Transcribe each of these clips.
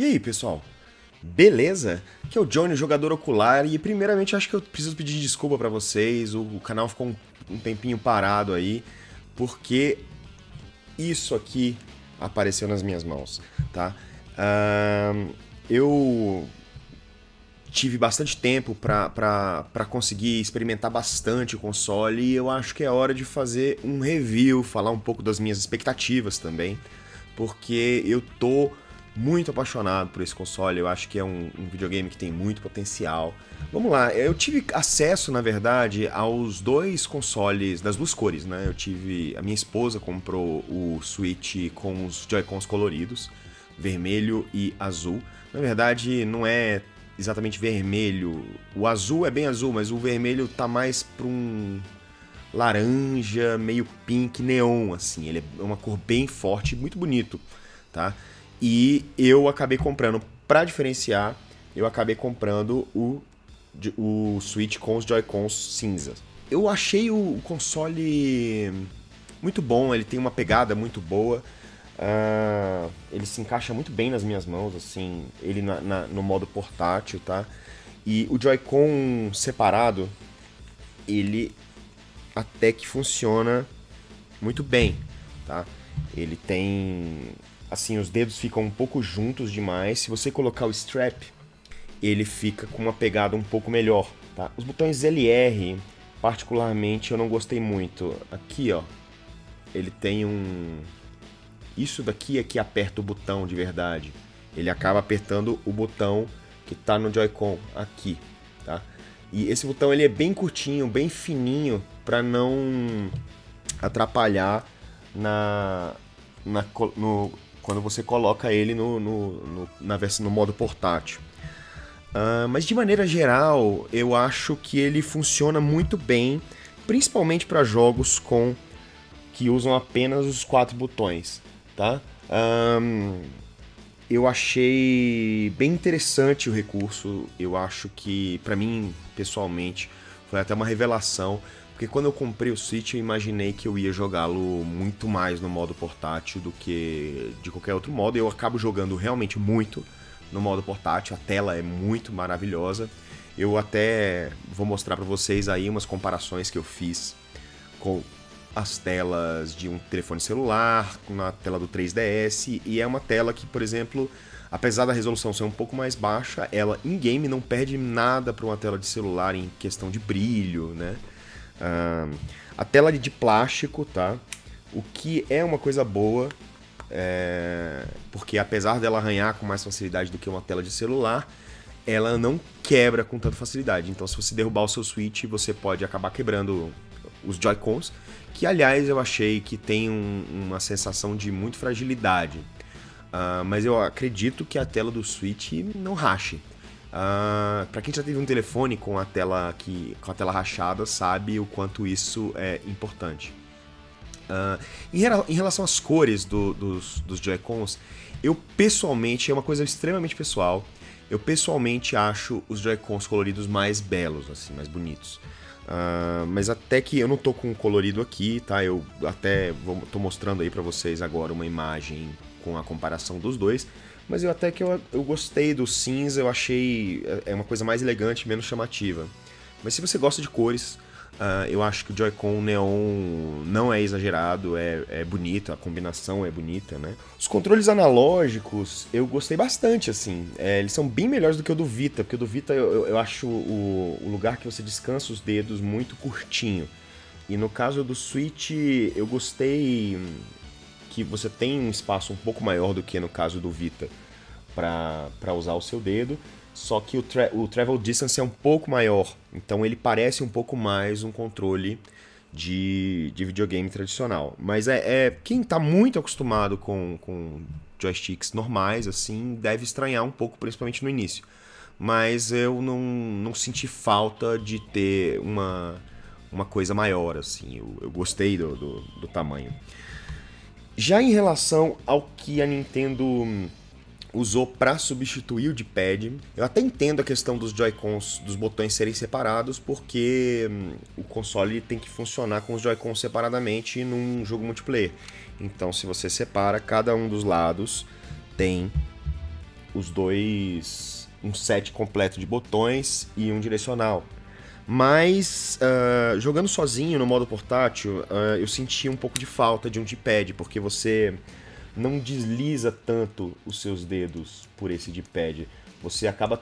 aí, pessoal? Beleza? Aqui é o Johnny, jogador ocular, e primeiramente acho que eu preciso pedir desculpa pra vocês. O canal ficou um tempinho parado aí, porque isso aqui apareceu nas minhas mãos, tá? Eu tive bastante tempo pra conseguir experimentar bastante o console e eu acho que é hora de fazer um review, falar um pouco das minhas expectativas também, porque eu tô muito apaixonado por esse console. Eu acho que é um videogame que tem muito potencial. Vamos lá, eu tive acesso, na verdade, aos dois consoles das duas cores, né? A minha esposa comprou o Switch com os Joy-Cons coloridos, vermelho e azul. Na verdade, não é exatamente vermelho. O azul é bem azul, mas o vermelho tá mais pra um laranja, meio pink, neon, assim. Ele é uma cor bem forte e muito bonito, tá? E eu acabei comprando, pra diferenciar, eu acabei comprando o Switch com os Joy-Cons cinzas. Eu achei o console muito bom, ele tem uma pegada muito boa. Ele se encaixa muito bem nas minhas mãos, assim, ele no modo portátil, tá? E o Joy-Con separado, ele até que funciona muito bem, tá? Ele tem, assim, os dedos ficam um pouco juntos demais. Se você colocar o strap, ele fica com uma pegada um pouco melhor, tá? Os botões LR, particularmente, eu não gostei muito. Aqui, ó, ele tem um... Isso daqui é que aperta o botão de verdade. Ele acaba apertando o botão que tá no Joy-Con aqui, tá? E esse botão ele é bem curtinho, bem fininho, para não atrapalhar quando você coloca ele no modo portátil. Mas de maneira geral, eu acho que ele funciona muito bem, principalmente para jogos que usam apenas os 4 botões, tá? Eu achei bem interessante o recurso. Eu acho que, pra mim, pessoalmente, foi até uma revelação, porque quando eu comprei o Switch eu imaginei que eu ia jogá-lo muito mais no modo portátil do que de qualquer outro modo. Eu acabo jogando realmente muito no modo portátil, a tela é muito maravilhosa. Eu até vou mostrar pra vocês aí umas comparações que eu fiz com as telas de um telefone celular, na tela do 3DS, e é uma tela que, por exemplo, apesar da resolução ser um pouco mais baixa, ela em game não perde nada para uma tela de celular em questão de brilho, né? A tela de plástico, tá? O que é uma coisa boa, porque apesar dela arranhar com mais facilidade do que uma tela de celular, ela não quebra com tanta facilidade. Então, se você derrubar o seu Switch, você pode acabar quebrando os Joy-Cons, que aliás eu achei que tem uma sensação de muito fragilidade. Mas eu acredito que a tela do Switch não rache. Para quem já teve um telefone com a tela rachada, sabe o quanto isso é importante. Em relação às cores dos Joy-Cons, eu pessoalmente, é uma coisa extremamente pessoal, eu pessoalmente acho os Joy-Cons coloridos mais belos, assim, mais bonitos. Mas até que eu não tô com colorido aqui, tá? Eu até tô mostrando aí pra vocês agora uma imagem com a comparação dos dois. Mas eu gostei do cinza, eu achei uma coisa mais elegante, menos chamativa. Mas se você gosta de cores, eu acho que o Joy-Con Neon não é exagerado, é bonito, a combinação é bonita, né? Os controles analógicos eu gostei bastante, assim. Eles são bem melhores do que o do Vita, porque o do Vita eu acho o lugar que você descansa os dedos muito curtinho. E no caso do Switch, eu gostei que você tem um espaço um pouco maior do que no caso do Vita para usar o seu dedo. Só que o travel distance é um pouco maior, então ele parece um pouco mais um controle de videogame tradicional. Mas quem está muito acostumado com joysticks normais, assim, deve estranhar um pouco, principalmente no início. Mas eu não senti falta de ter uma coisa maior, assim, eu gostei do tamanho. Já em relação ao que a Nintendo usou para substituir o D-pad, eu até entendo a questão dos Joy-Cons, dos botões serem separados, porque o console tem que funcionar com os Joy-Cons separadamente num jogo multiplayer. Então, se você separa, cada um dos lados tem um set completo de botões e um direcional. Mas jogando sozinho no modo portátil, eu senti um pouco de falta de um D-pad, porque você não desliza tanto os seus dedos por esse D-pad. Você acaba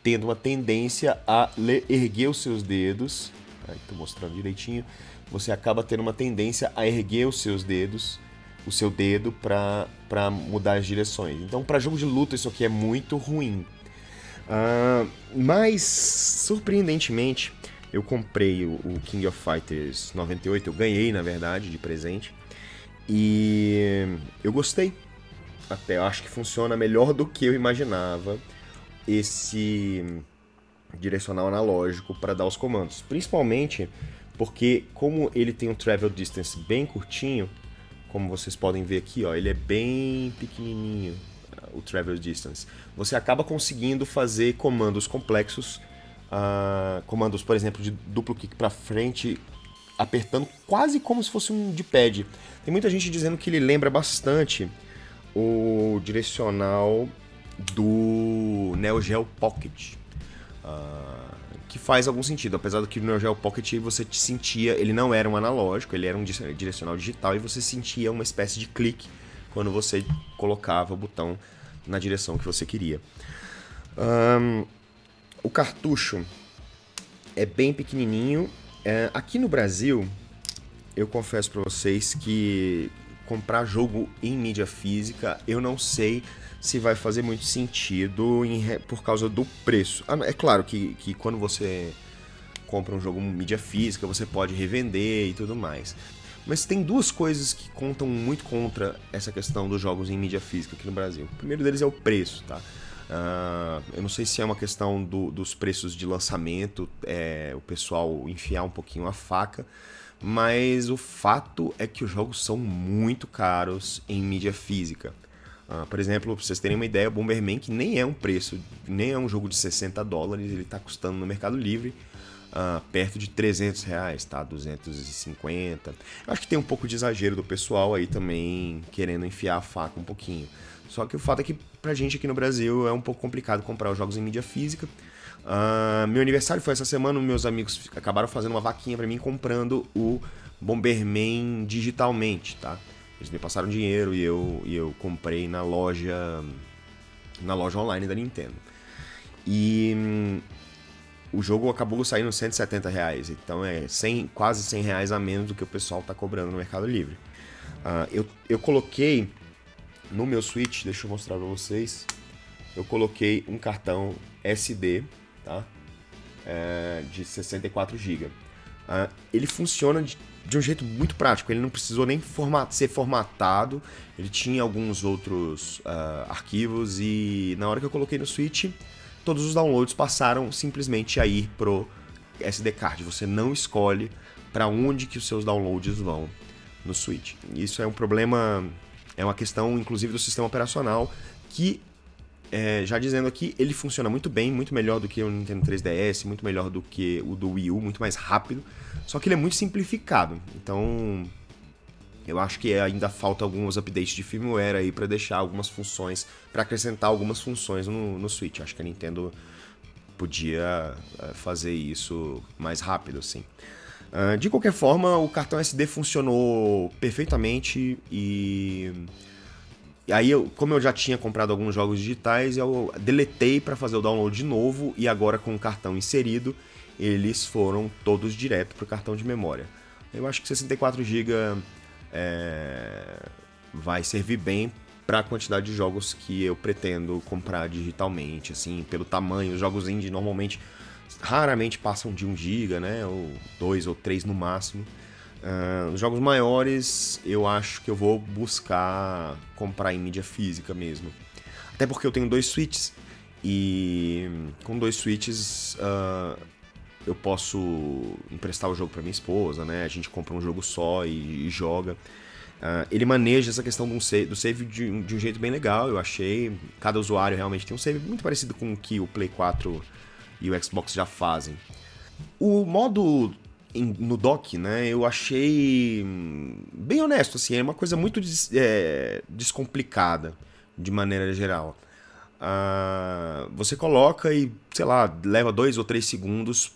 tendo uma tendência a erguer os seus dedos. Estou mostrando direitinho. Você acaba tendo uma tendência a erguer os seus dedos, o seu dedo, para mudar as direções. Então, para jogo de luta, isso aqui é muito ruim. Mas, surpreendentemente, eu comprei o King of Fighters 98, eu ganhei, na verdade, de presente, e eu gostei. Até eu acho que funciona melhor do que eu imaginava esse direcional analógico para dar os comandos. Principalmente porque, como ele tem um travel distance bem curtinho, como vocês podem ver aqui, ó, ele é bem pequenininho, o travel distance. Você acaba conseguindo fazer comandos complexos, comandos, por exemplo, de duplo kick para frente, apertando quase como se fosse um D-pad. Tem muita gente dizendo que ele lembra bastante o direcional do Neo Geo Pocket, que faz algum sentido, apesar do que no Neo Geo Pocket você sentia, ele não era um analógico, ele era um direcional digital e você sentia uma espécie de clique quando você colocava o botão na direção que você queria. O cartucho é bem pequenininho. Aqui no Brasil, eu confesso para vocês que comprar jogo em mídia física, eu não sei se vai fazer muito sentido por causa do preço. É claro que quando você compra um jogo em mídia física, você pode revender e tudo mais. Mas tem duas coisas que contam muito contra essa questão dos jogos em mídia física aqui no Brasil. O primeiro deles é o preço, tá? Eu não sei se é uma questão dos preços de lançamento, o pessoal enfiar um pouquinho a faca, mas o fato é que os jogos são muito caros em mídia física. Por exemplo, pra vocês terem uma ideia, o Bomberman, que nem é um preço, nem é um jogo de $60, ele está custando no Mercado Livre perto de R$300, tá? 250. Eu acho que tem um pouco de exagero do pessoal aí também querendo enfiar a faca um pouquinho. Só que o fato é que pra gente aqui no Brasil é um pouco complicado comprar os jogos em mídia física. Meu aniversário foi essa semana, meus amigos acabaram fazendo uma vaquinha pra mim comprando o Bomberman digitalmente, tá? Eles me passaram dinheiro e eu comprei na loja online da Nintendo. E o jogo acabou saindo R$170, então é quase R$100 a menos do que o pessoal tá cobrando no Mercado Livre. Eu coloquei no meu Switch, deixa eu mostrar pra vocês, eu coloquei um cartão SD, tá? De 64 GB. Ele funciona de um jeito muito prático, ele não precisou nem ser formatado, ele tinha alguns outros arquivos e na hora que eu coloquei no Switch, todos os downloads passaram simplesmente a ir pro SD card. Você não escolhe para onde que os seus downloads vão no Switch. Isso é um problema, é uma questão inclusive do sistema operacional que, já dizendo aqui, ele funciona muito bem, muito melhor do que o Nintendo 3DS, muito melhor do que o do Wii U, muito mais rápido, só que ele é muito simplificado. Então, eu acho que ainda falta alguns updates de firmware aí para deixar algumas funções, para acrescentar algumas funções no Switch. Acho que a Nintendo podia fazer isso mais rápido, assim. De qualquer forma, o cartão SD funcionou perfeitamente e aí, como eu já tinha comprado alguns jogos digitais, eu deletei para fazer o download de novo e agora com o cartão inserido, eles foram todos direto para o cartão de memória. Eu acho que 64 GB vai servir bem para a quantidade de jogos que eu pretendo comprar digitalmente, assim, pelo tamanho. Os jogos indie normalmente raramente passam de 1 GB, né, ou 2 ou 3 no máximo. Os jogos maiores eu acho que eu vou buscar comprar em mídia física mesmo. Até porque eu tenho 2 Switches e com 2 Switches eu posso emprestar o jogo para minha esposa, né? A gente compra um jogo só e joga. Ele maneja essa questão do save de um jeito bem legal, eu achei. Cada usuário realmente tem um save muito parecido com o que o Play 4 e o Xbox já fazem. O modo no dock, né, eu achei bem honesto, assim, é uma coisa muito descomplicada, de maneira geral. você coloca e, sei lá, leva 2 ou 3 segundos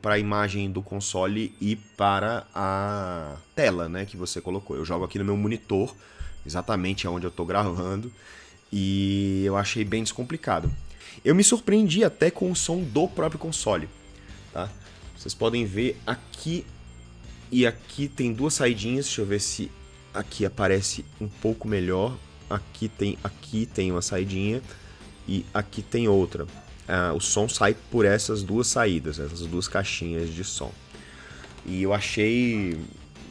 para a imagem do console e para a tela, né, que você colocou. Eu jogo aqui no meu monitor, exatamente onde eu estou gravando, e eu achei bem descomplicado. Eu me surpreendi até com o som do próprio console, tá? Vocês podem ver aqui e aqui tem 2 saidinhas, deixa eu ver se aqui aparece um pouco melhor. Aqui tem uma saidinha e aqui tem outra. O som sai por essas 2 saídas, essas 2 caixinhas de som. E eu achei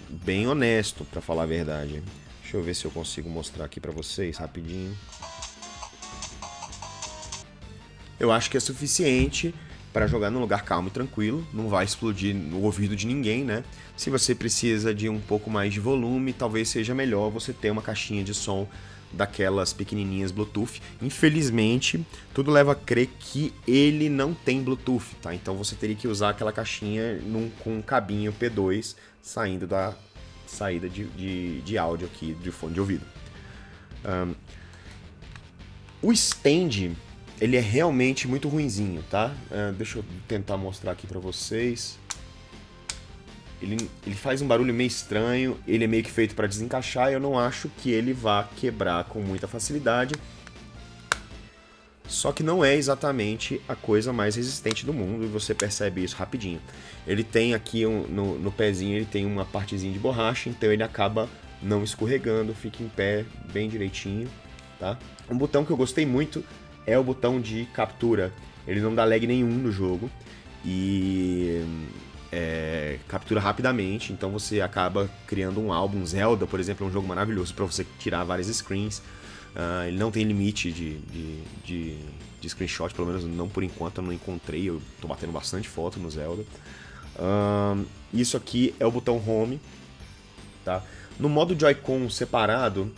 bem honesto, pra falar a verdade. Deixa eu ver se eu consigo mostrar aqui pra vocês rapidinho. Eu acho que é suficiente para jogar num lugar calmo e tranquilo, não vai explodir no ouvido de ninguém, né? Se você precisa de um pouco mais de volume, talvez seja melhor você ter uma caixinha de som daquelas pequenininhas Bluetooth. Infelizmente, tudo leva a crer que ele não tem Bluetooth, tá? Então você teria que usar aquela caixinha com um cabinho P2 saindo da saída de áudio aqui de fone de ouvido. O stand, ele é realmente muito ruinzinho, tá? Deixa eu tentar mostrar aqui pra vocês. Ele faz um barulho meio estranho, ele é meio que feito para desencaixar e eu não acho que ele vá quebrar com muita facilidade. Só que não é exatamente a coisa mais resistente do mundo e você percebe isso rapidinho. Ele tem aqui no pezinho, ele tem uma partezinha de borracha, então ele acaba não escorregando, fica em pé bem direitinho, tá? Um botão que eu gostei muito é o botão de captura. Ele não dá lag nenhum no jogo e captura rapidamente, então você acaba criando um álbum. Zelda, por exemplo, é um jogo maravilhoso para você tirar várias screens. Ele não tem limite de screenshot, pelo menos não por enquanto, eu não encontrei, eu tô batendo bastante foto no Zelda. Isso aqui é o botão Home, tá? No modo Joy-Con separado,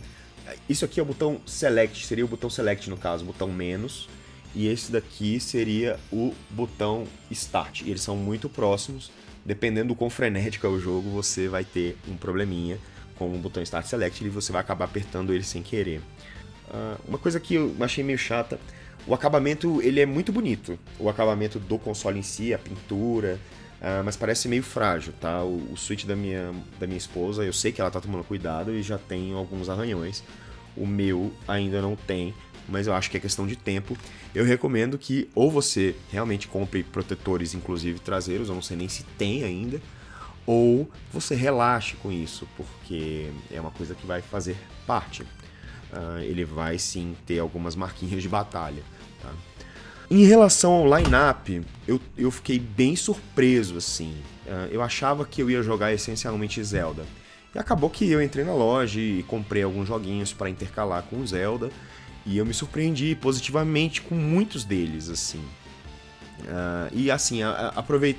isso aqui é o botão Select, seria o botão Select no caso, o botão menos, e esse daqui seria o botão Start. E eles são muito próximos, dependendo do quão frenético é o jogo, você vai ter um probleminha com o botão Start Select e você vai acabar apertando ele sem querer. Uma coisa que eu achei meio chata, o acabamento ele é muito bonito, o acabamento do console em si, a pintura, mas parece meio frágil, tá? O Switch da minha esposa, eu sei que ela tá tomando cuidado e já tem alguns arranhões. O meu ainda não tem, mas eu acho que é questão de tempo. Eu recomendo que ou você realmente compre protetores, inclusive traseiros, eu não sei nem se tem ainda, ou você relaxe com isso, porque é uma coisa que vai fazer parte. Ele vai sim ter algumas marquinhas de batalha, tá? Em relação ao line-up, eu fiquei bem surpreso, assim. Eu achava que eu ia jogar essencialmente Zelda. E acabou que eu entrei na loja e comprei alguns joguinhos para intercalar com o Zelda. E eu me surpreendi positivamente com muitos deles, assim. E assim,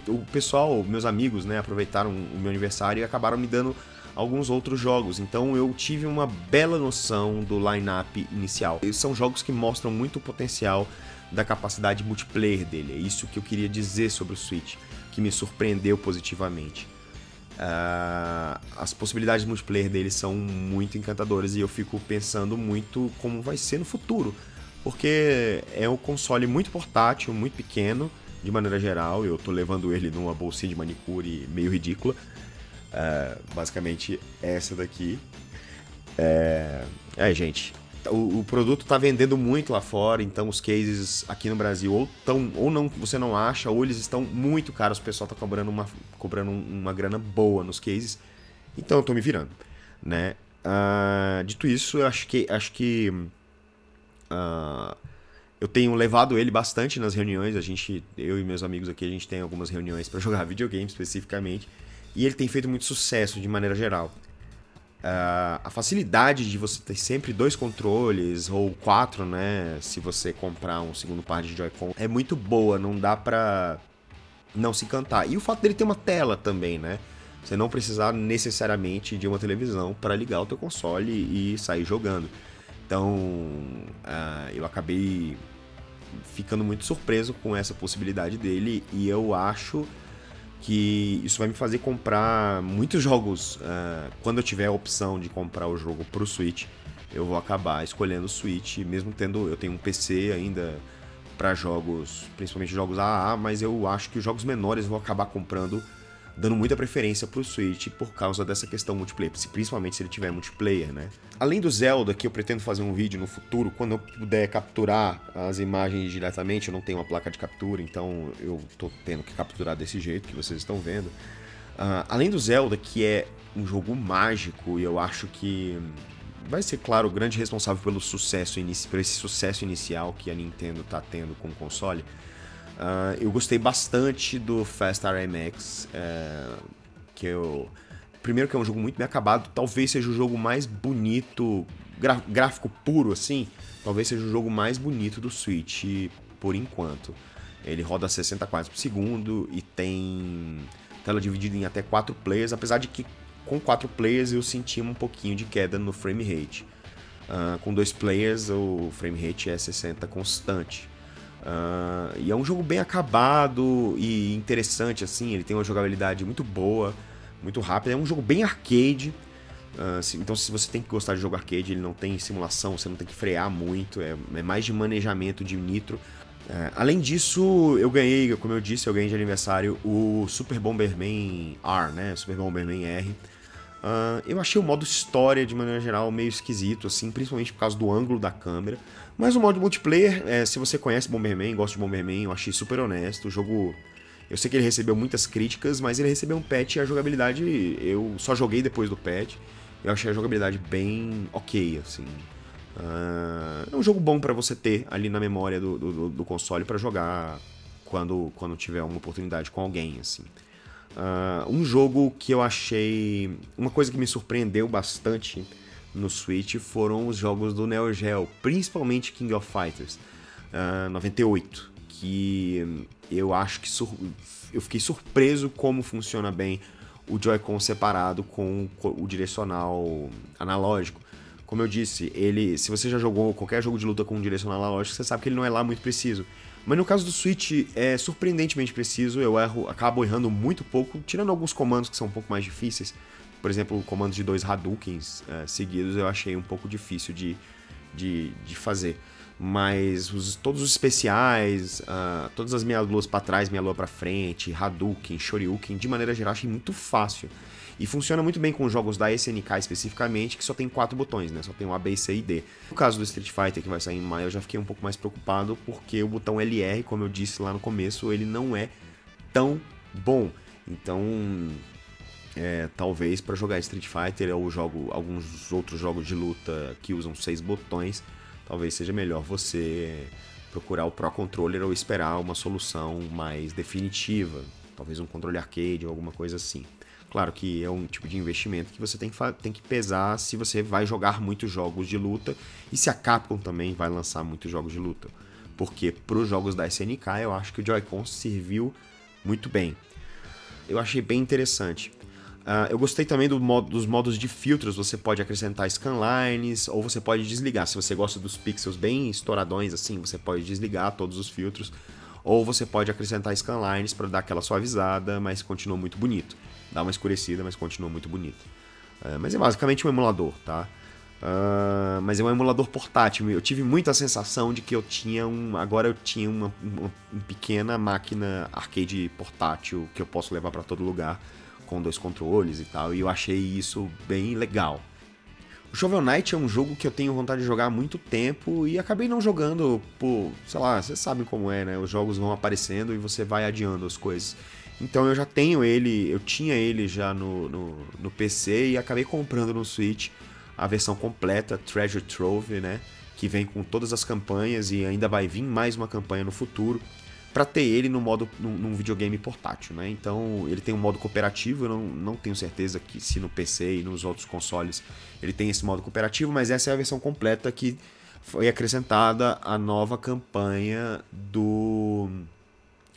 o pessoal, meus amigos, né, aproveitaram o meu aniversário e acabaram me dando alguns outros jogos. Então eu tive uma bela noção do line-up inicial. São jogos que mostram muito o potencial da capacidade multiplayer dele. É isso que eu queria dizer sobre o Switch, que me surpreendeu positivamente. As possibilidades multiplayer dele são muito encantadoras e eu fico pensando muito como vai ser no futuro, porque é um console muito portátil, muito pequeno, de maneira geral. Eu tô levando ele numa bolsinha de manicure meio ridícula, basicamente essa daqui. Gente, o produto tá vendendo muito lá fora, então os cases aqui no Brasil ou não, você não acha, ou eles estão muito caros, o pessoal tá cobrando uma grana boa nos cases, então eu tô me virando, né? Dito isso, eu acho que eu tenho levado ele bastante nas reuniões. Eu e meus amigos aqui, a gente tem algumas reuniões para jogar videogame especificamente, e ele tem feito muito sucesso de maneira geral. A facilidade de você ter sempre 2 controles, ou 4, né, se você comprar um segundo par de Joy-Con, é muito boa, não dá pra não se encantar. E o fato dele ter uma tela também, né, você não precisar necessariamente de uma televisão para ligar o teu console e sair jogando. Então, eu acabei ficando muito surpreso com essa possibilidade dele, e eu acho que isso vai me fazer comprar muitos jogos. Quando eu tiver a opção de comprar o jogo pro Switch, eu vou acabar escolhendo o Switch, mesmo eu tenho um PC ainda para jogos, principalmente jogos AAA, mas eu acho que os jogos menores eu vou acabar comprando, dando muita preferência pro Switch por causa dessa questão multiplayer, principalmente se ele tiver multiplayer, né? Além do Zelda, que eu pretendo fazer um vídeo no futuro, quando eu puder capturar as imagens diretamente, eu não tenho uma placa de captura, então eu tô tendo que capturar desse jeito que vocês estão vendo. Além do Zelda, que é um jogo mágico, e eu acho que vai ser, claro, o grande responsável por esse sucesso inicial que a Nintendo tá tendo com o console. Eu gostei bastante do Fast RMX, primeiro que é um jogo muito bem acabado, talvez seja o jogo mais bonito, gráfico puro assim, talvez seja o jogo mais bonito do Switch por enquanto. Ele roda 60 quadros por segundo e tem tela dividida em até 4 players, apesar de que com 4 players eu senti um pouquinho de queda no frame rate. Com 2 players o frame rate é 60 constante. E é um jogo bem acabado e interessante, assim, ele tem uma jogabilidade muito boa, muito rápida, é um jogo bem arcade. Então se você tem que gostar de jogo arcade, ele não tem simulação, você não tem que frear muito, é mais de manejamento de nitro. Além disso, eu ganhei, como eu disse, eu ganhei de aniversário o Super Bomberman R, né? Super Bomberman R. Eu achei o modo história, de maneira geral, meio esquisito, assim, principalmente por causa do ângulo da câmera. Mas o modo multiplayer, se você conhece Bomberman, gosta de Bomberman, eu achei super honesto. O jogo, eu sei que ele recebeu muitas críticas, mas ele recebeu um patch e a jogabilidade, eu só joguei depois do patch. Eu achei a jogabilidade bem ok, assim. É um jogo bom pra você ter ali na memória do console pra jogar quando tiver uma oportunidade com alguém, assim. Um jogo que eu achei... Uma coisa que me surpreendeu bastante no Switch foram os jogos do Neo Geo, principalmente King of Fighters 98, que eu acho que eu fiquei surpreso como funciona bem o Joy-Con separado com o direcional analógico. Como eu disse, se você já jogou qualquer jogo de luta com um direcional analógico, você sabe que ele não é lá muito preciso. Mas no caso do Switch, é surpreendentemente preciso, acabo errando muito pouco, tirando alguns comandos que são um pouco mais difíceis. Por exemplo, comandos de 2 Hadoukens seguidos eu achei um pouco difícil de fazer. Mas todos os especiais, todas as meia luas pra trás, meia lua pra frente, Hadouken, Shoryuken, de maneira geral, achei muito fácil. E funciona muito bem com jogos da SNK especificamente, que só tem 4 botões, né? Só tem o A, B, C e D. No caso do Street Fighter, que vai sair em maio, eu já fiquei um pouco mais preocupado, porque o botão LR, como eu disse lá no começo, ele não é tão bom. Então, talvez para jogar Street Fighter ou alguns outros jogos de luta que usam 6 botões, talvez seja melhor você procurar o Pro Controller ou esperar uma solução mais definitiva. Talvez um controle arcade ou alguma coisa assim. Claro que é um tipo de investimento que você tem que pesar se você vai jogar muitos jogos de luta e se a Capcom também vai lançar muitos jogos de luta. Porque para os jogos da SNK eu acho que o Joy-Con serviu muito bem. Eu achei bem interessante. Eu gostei também dos modos de filtros, você pode acrescentar scanlines ou você pode desligar. Se você gosta dos pixels bem estouradões assim, você pode desligar todos os filtros. Ou você pode acrescentar scanlines para dar aquela suavizada, mas continua muito bonito. Dá uma escurecida, mas continua muito bonito. Mas é basicamente um emulador, tá? Mas é um emulador portátil. Eu tive muita sensação de que agora eu tinha uma pequena máquina arcade portátil que eu posso levar para todo lugar, com 2 controles e tal, e eu achei isso bem legal. O Shovel Knight é um jogo que eu tenho vontade de jogar há muito tempo e acabei não jogando por, sei lá, vocês sabem como é, né? Os jogos vão aparecendo e você vai adiando as coisas. Então eu já tenho ele, eu tinha ele já no PC e acabei comprando no Switch a versão completa, Treasure Trove, né? Que vem com todas as campanhas e ainda vai vir mais uma campanha no futuro, para ter ele num videogame portátil, né? Então ele tem um modo cooperativo, eu não tenho certeza que se no PC e nos outros consoles ele tem esse modo cooperativo, mas essa é a versão completa que foi acrescentada a nova campanha do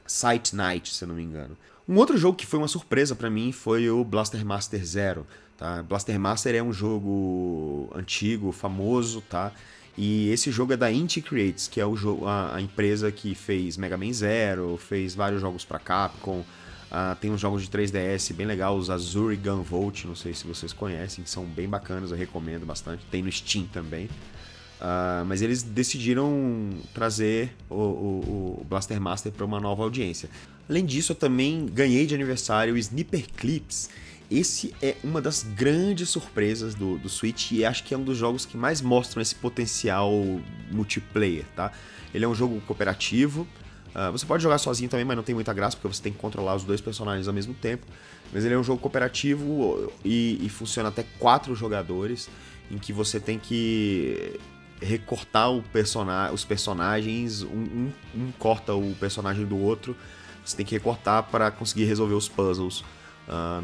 Sight Knight, se eu não me engano. Um outro jogo que foi uma surpresa para mim foi o Blaster Master Zero, tá? Blaster Master é um jogo antigo, famoso, tá? E esse jogo é da Inti Creates, que é a empresa que fez Mega Man Zero, fez vários jogos para Capcom, Tem uns jogos de 3DS bem legal, os Azure Gunvolt, não sei se vocês conhecem, que são bem bacanas, eu recomendo bastante. Tem no Steam também. Mas eles decidiram trazer o Blaster Master para uma nova audiência. Além disso, eu também ganhei de aniversário o Sniper Clips. Esse é uma das grandes surpresas do Switch e acho que é um dos jogos que mais mostram esse potencial multiplayer, tá? Ele é um jogo cooperativo. Você pode jogar sozinho também, mas não tem muita graça, porque você tem que controlar os dois personagens ao mesmo tempo. Mas ele é um jogo cooperativo e funciona até 4 jogadores, em que você tem que recortar os personagens, um corta o personagem do outro, você tem que recortar para conseguir resolver os puzzles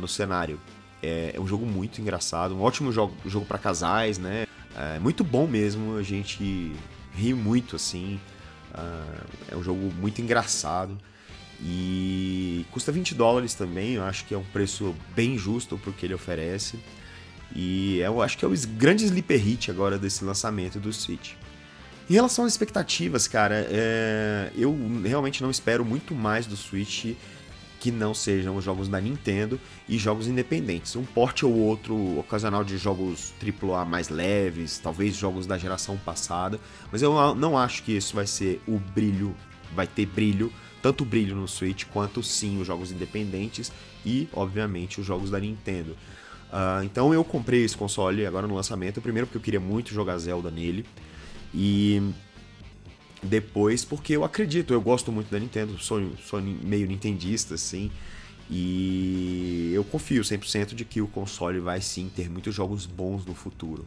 no cenário. É um jogo muito engraçado, um ótimo jogo para casais, né? Muito bom mesmo, a gente ri muito assim. É um jogo muito engraçado e custa $20 também, eu acho que é um preço bem justo pro que ele oferece. E eu acho que é o grande sleeper hit agora desse lançamento do Switch. Em relação às expectativas, cara, eu realmente não espero muito mais do Switch que não sejam os jogos da Nintendo e jogos independentes. Um porte ou outro ocasional de jogos AAA mais leves, talvez jogos da geração passada, mas eu não acho que isso vai ser o brilho, vai ter brilho, tanto brilho no Switch quanto sim os jogos independentes e, obviamente, os jogos da Nintendo. Então eu comprei esse console agora no lançamento, primeiro porque eu queria muito jogar Zelda nele, e depois porque eu acredito, eu gosto muito da Nintendo, sou meio nintendista, assim, e eu confio 100% de que o console vai sim ter muitos jogos bons no futuro.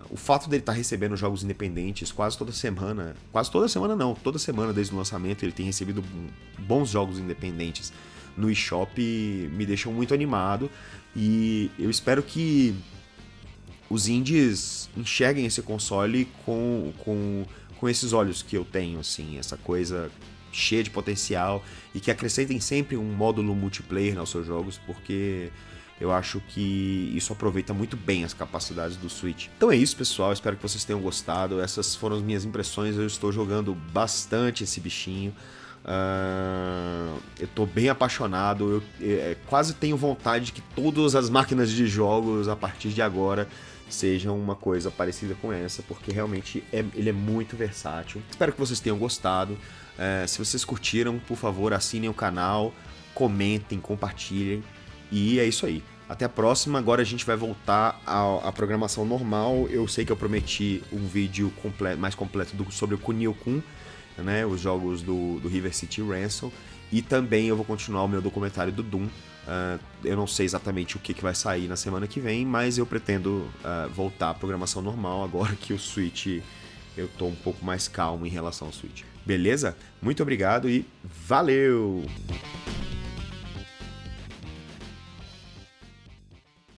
O fato dele estar recebendo jogos independentes toda semana desde o lançamento ele tem recebido bons jogos independentes no eShop me deixou muito animado e eu espero que os indies enxerguem esse console com esses olhos que eu tenho, assim, essa coisa cheia de potencial e que acrescentem sempre um módulo multiplayer aos seus jogos, porque eu acho que isso aproveita muito bem as capacidades do Switch. Então é isso, pessoal, espero que vocês tenham gostado, essas foram as minhas impressões, eu estou jogando bastante esse bichinho. Eu tô bem apaixonado, eu quase tenho vontade de que todas as máquinas de jogos a partir de agora sejam uma coisa parecida com essa, porque realmente ele é muito versátil. Espero que vocês tenham gostado. Se vocês curtiram, por favor, assinem o canal, comentem, compartilhem, e é isso aí. Até a próxima, agora a gente vai voltar à programação normal. Eu sei que eu prometi um vídeo mais completo sobre o Kunio-kun, né, os jogos do River City Ransom, e também eu vou continuar o meu documentário do Doom. Eu não sei exatamente o que vai sair na semana que vem, mas eu pretendo voltar à programação normal agora que o Switch, eu tô um pouco mais calmo em relação ao Switch. Beleza? Muito obrigado e valeu!